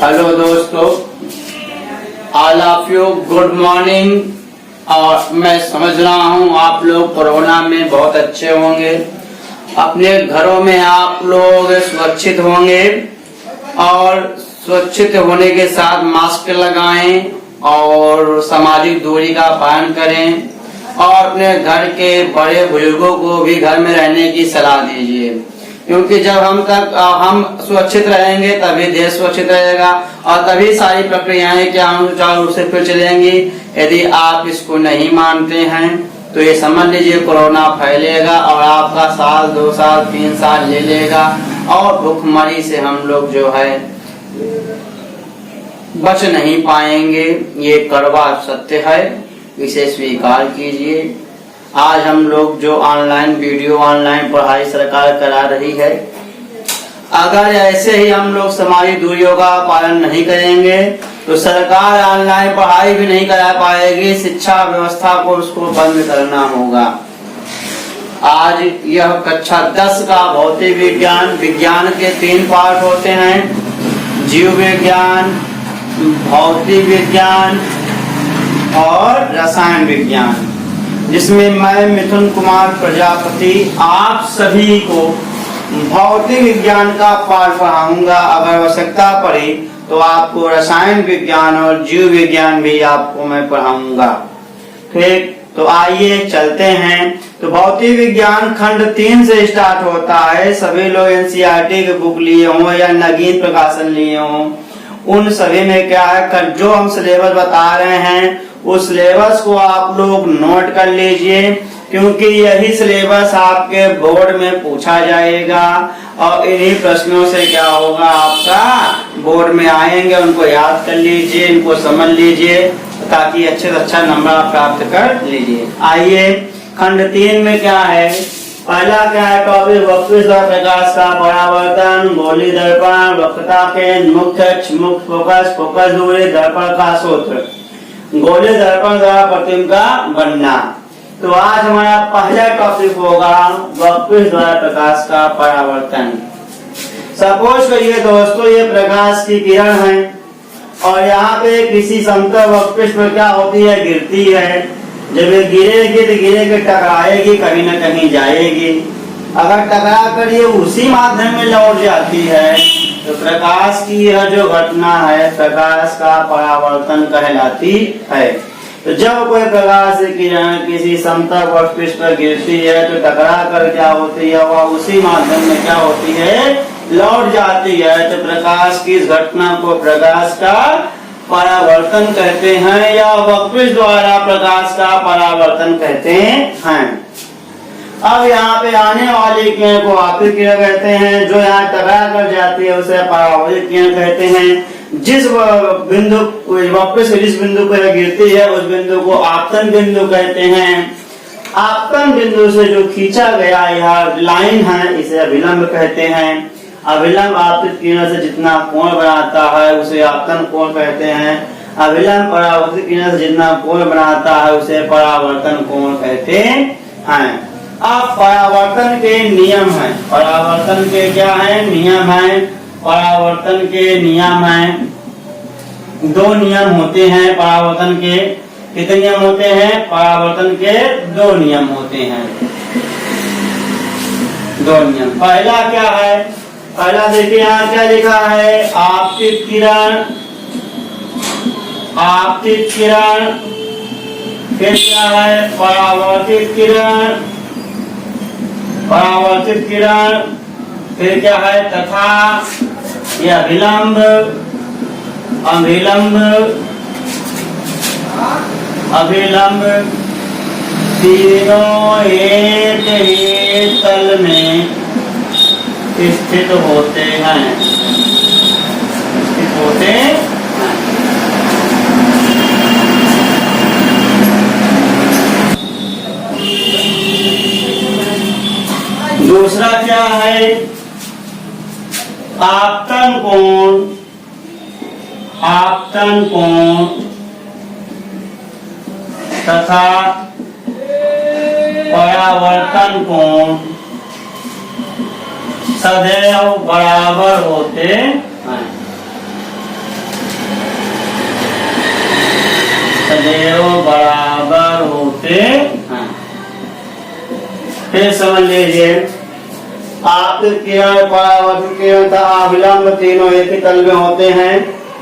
Hello दोस्तों, all of you good morning. और मैं समझ रहा हूँ आप लोग कोरोना में बहुत अच्छे होंगे, अपने घरों में आप लोग सुरक्षित होंगे और सुरक्षित होने के साथ मास्क लगाएं और सामाजिक दूरी का पालन करें और अपने घर के बड़े बुजुर्गों को भी घर में रहने की सलाह दीजिए, क्योंकि जब हम सुरक्षित रहेंगे तभी देश सुरक्षित रहेगा और तभी सारी प्रक्रियाएं क्या सुचारू रूप से फिर चलेंगी। यदि आप इसको नहीं मानते हैं तो ये समझ लीजिए कोरोना फैलेगा और आपका साल 2 साल 3 साल ले लेगा और भूखमरी से हम लोग जो है बच नहीं पाएंगे। ये कड़वा सत्य है, इसे स्वीकार कीजिए। आज हम लोग जो ऑनलाइन पढ़ाई सरकार करा रही है, अगर ऐसे ही हम लोग सामाजिक दूरियों का पालन नहीं करेंगे तो सरकार ऑनलाइन पढ़ाई भी नहीं करा पाएगी, शिक्षा व्यवस्था को उसको बंद करना होगा। आज यह कक्षा 10 का भौतिक विज्ञान के 3 पार्ट होते हैं, जीव विज्ञान, भौतिक विज्ञान और रसायन विज्ञान, जिसमें मैं मिथुन कुमार प्रजापति आप सभी को भौतिक विज्ञान का पाठ पढ़ाऊंगा। अगर आवश्यकता पड़ी तो आपको रसायन विज्ञान और जीव विज्ञान भी आपको मैं पढ़ाऊंगा। ठीक, तो आइए चलते हैं। तो भौतिक विज्ञान खंड 3 से स्टार्ट होता है। सभी लोग एनसीईआरटी की बुक लिए हों या नगीन प्रकाशन लिए हों, उन सभी में क्या है, जो हम सिलेबस बता रहे हैं उस सिलेबस को आप लोग नोट कर लीजिए, क्योंकि यही सिलेबस आपके बोर्ड में पूछा जाएगा और इन्हीं प्रश्नों से क्या होगा, आपका बोर्ड में आएंगे। उनको याद कर लीजिए, इनको समझ लीजिए ताकि अच्छे से अच्छा नंबर आप प्राप्त कर लीजिए। आइए खंड 3 में क्या है, पहला क्या है टॉपिक, वक्र प्रकाश का परावर्तन, गोली दर्पण, वक्रता के मुख्य फोकस दूरी, दर्पण का सूत्र, गोली दर्पण द्वारा प्रतिबिंब का बनना। तो आज हमारा पहला टॉपिक होगा वक्र द्वारा प्रकाश का परावर्तन। सपोज करिए दोस्तों ये प्रकाश की किरण है और यहाँ पे किसी समतल वक्र पर क्या होती है, गिरती है। जब ये गिरेगी तो गिरेगी, टकराएगी, कहीं न कहीं जाएगी। अगर टकरा कर ये उसी माध्यम में लौट जाती है तो प्रकाश की यह जो घटना है प्रकाश का परावर्तन कहलाती है। तो जब कोई प्रकाश की किरण किसी समतल वक्र पर गिरती है तो टकरा कर क्या होती है, वह उसी माध्यम में क्या होती है, लौट जाती है। तो प्रकाश की इस घटना को प्रकाश का परावर्तन कहते हैं या वक्र द्वारा प्रकाश का परावर्तन कहते हैं। अब यहाँ पे आने वाली किरण को आपतित किरण कहते हैं, जो यहाँ टकरा कर जाती है उसे परावर्तित किरण कहते हैं। जिस बिंदु वक्र से जिस बिंदु पर गिरती है उस बिंदु को आपतन बिंदु कहते हैं। आपतन बिंदु से जो खींचा गया यह लाइन है इसे अभिलंब कहते हैं। अभिलंब आपतित किरण से जितना कोण बनाता है उसे आपतन कोण कहते हैं। अभिलंब परावर्तित किरण से जितना कोण बनाता है उसे परावर्तन कोण कहते हैं। अब परावर्तन के नियम है, परावर्तन के क्या है, नियम है। परावर्तन के नियम है, 2 नियम होते हैं परावर्तन के। कितने नियम होते हैं, परावर्तन के 2 नियम होते हैं, 2 नियम। पहला क्या है, पहला देखिए यहाँ क्या लिखा है, आपतित किरण, आपतित किरण, फिर क्या है परावर्तित किरण, परावर्तित किरण, फिर क्या है तथा, यह अभिलंब, अभिलंब, अभिलंब, तीनों एक ही तल में स्थित होते हैं, स्थित होते हैं। दूसरा क्या है, आपतन कोण, आपतन कोण तथा परावर्तन कोण सदैव बराबर होते हैं। सदैव बराबर होते हैं। फिर समझ लीजिए, आपतित किरण, परावर्तित किरण तथा अभिलंब तीनों एक ही तल में होते हैं।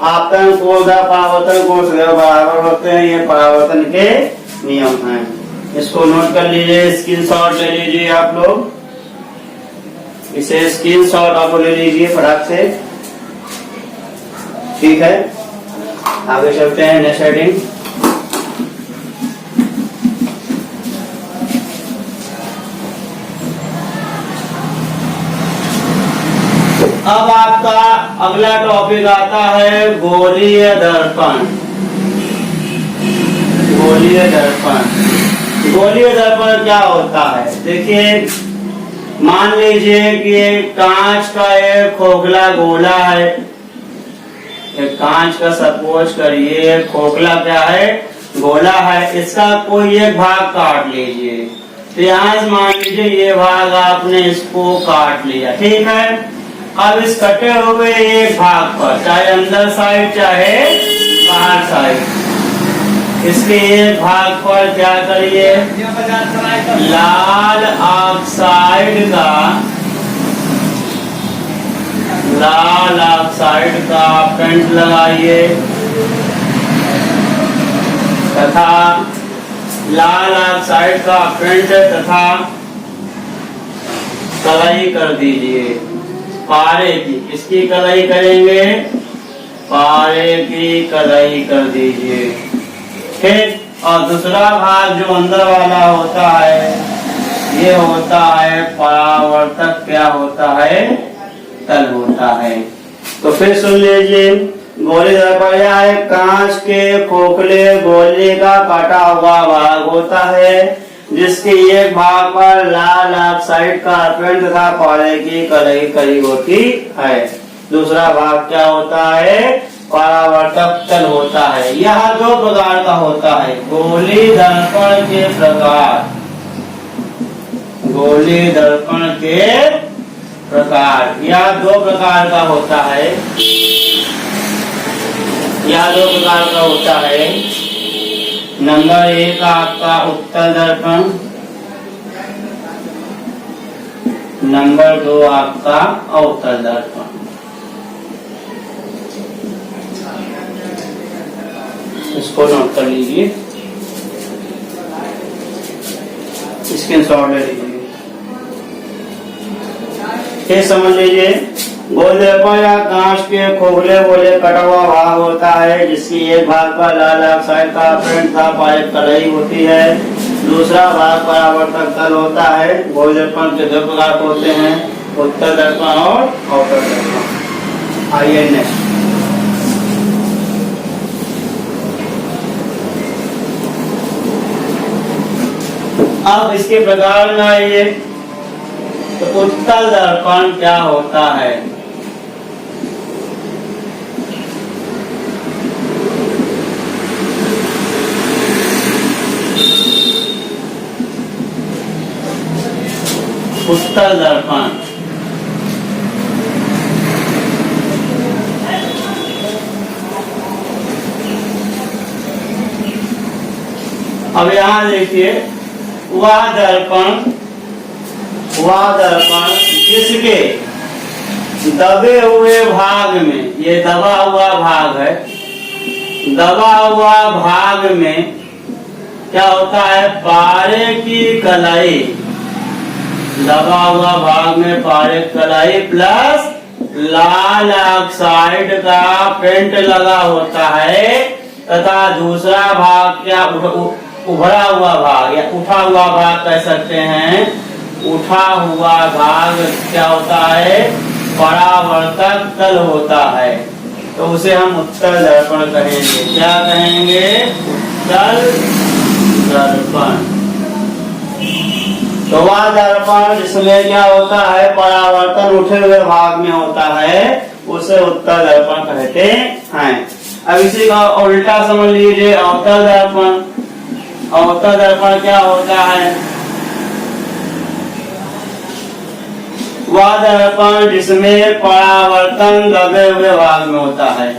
आपतन कोण तथा परावर्तन कोण सदैव बराबर होते हैं। ये परावर्तन के नियम हैं। इसको नोट कर लीजिए, स्क्रीनशॉट ले लीजिए आप लोग, इसे स्क्रीनशॉट आप ले लीजिए फटाक से। ठीक है, आगे चलते हैं नेक्स्ट हेडिंग। अब आपका अगला टॉपिक आता है गोलीय दर्पण। गोलीय दर्पण, गोलीय दर्पण क्या होता है? देखिए, मान लीजिए कि एक कांच का एक खोखला गोला है। एक कांच का सपोज करिए खोखला क्या है, गोला है। इसका कोई एक भाग काट लीजिए। तो यहाँ से मान लीजिए ये भाग आपने इसको काट लिया, ठीक है। अब इस कटे हुए एक भाग पर, चाहे अंदर साइड चाहे बाहर साइड, इसके एक भाग पर क्या करिए, लाल ऑक्साइड का पेंट लगाइए तथा लाल ऑक्साइड का पेंट तथा कलाई कर दीजिए पारे की। किसकी कलाई करेंगे? पारे की कलाई कर दीजिए। ठीक, और दूसरा भाग जो अंदर वाला होता है, ये होता है परावर्तक, क्या होता है, तल होता है। तो फिर सुन लीजिए, गोली दर्पण है, कांच के खोखले गोले का काटा हुआ भाग होता है जिसके एक भाग पर लाल ऑक्साइड का पेंट तथा पारे की कलाई करी होती है। दूसरा भाग क्या होता है, परावर्तक तल होता है। यह दो प्रकार का होता है गोली दर्पण के प्रकार। गोली दर्पण के प्रकार, यह दो प्रकार का होता है। यह दो प्रकार का होता है। नंबर एक आपका उत्तल दर्पण, नंबर दो आपका अवतल दर्पण। इसको नोट कर लीजिए, स्क्रीनशॉट ले लीजिए। ये समझ लीजिए, गोल दर्पण या कांच के खोखले गोले कटा हुआ भाग होता है जिसकी एक भाग पर लाल ऑक्साइड का पेंट तथा पारे कलाई होती है। दूसरा भाग परावर्तक तल होता है। गोल दर्पण के दो प्रकार होते हैं, उत्तल दर्पण और अवतल दर्पण। आइए नेक्स्ट। अब इसके प्रकार में आइए, तो उत्तल दर्पण क्या होता है? उत्तल दर्पण, अब यहां देखिए, वह दर्पण जिसके दबे हुए भाग में, ये दबा हुआ भाग है, दबा हुआ भाग में क्या होता है, पारे की कलाई, दबा हुआ भाग में पारे की कलाई प्लस लाल ऑक्साइड का पेंट लगा होता है तथा दूसरा भाग क्या उभरा हुआ भाग या उठा हुआ भाग कह सकते हैं। उठा हुआ भाग क्या होता है, परावर्तक तल होता है। तो उसे हम उत्तल दर्पण कहेंगे। क्या कहेंगे? उत्तल दर्पण। तो वह दर्पण जिसमें क्या होता है, परावर्तन उठे हुए भाग में होता है, उसे उत्तल दर्पण कहते हैं। अब इसी का उल्टा समझ लीजिए, अवतल दर्पण। अवतल दर्पण क्या होता है? वह दर्पण जिसमें परावर्तन दबे हुए भाग में होता है।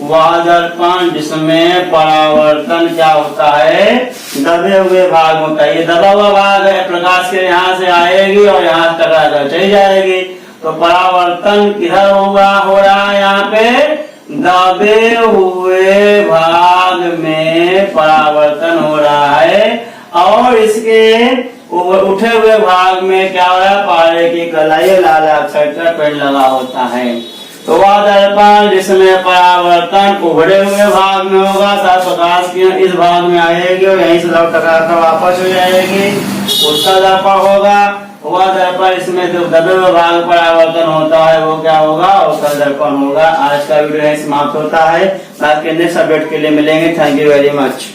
वह दर्पण जिसमें परावर्तन क्या होता है, दबे हुए भाग में होता है। ये दबा हुआ भाग है, प्रकाश के यहाँ से आएगी और यहाँ टकरा कर चली जाएगी। तो परावर्तन किधर होगा, हो रहा है यहाँ पे दबे हुए भाग में परावर्तन हो रहा है। और इसके उठे हुए भाग में क्या हो रहा है, पारे की कलाई लाल अक्षर का पेड़ लगा होता है। तो वह दर्पण जिसमें परावर्तन उभरे हुए भाग में होगा, प्रकाश की इस भाग में आएगी और यहीं से लौट टकरा कर वापस हो जाएगी, उसका दर्पण होगा। वह दर्पण इसमें जो दबे हुए भाग परावर्तन होता है वो क्या होगा, उसका दर्पण होगा। आज का वीडियो यहीं समाप्त होता है। बाकी नेक्स्ट अपडेट के लिए मिलेंगे। Thank you very much.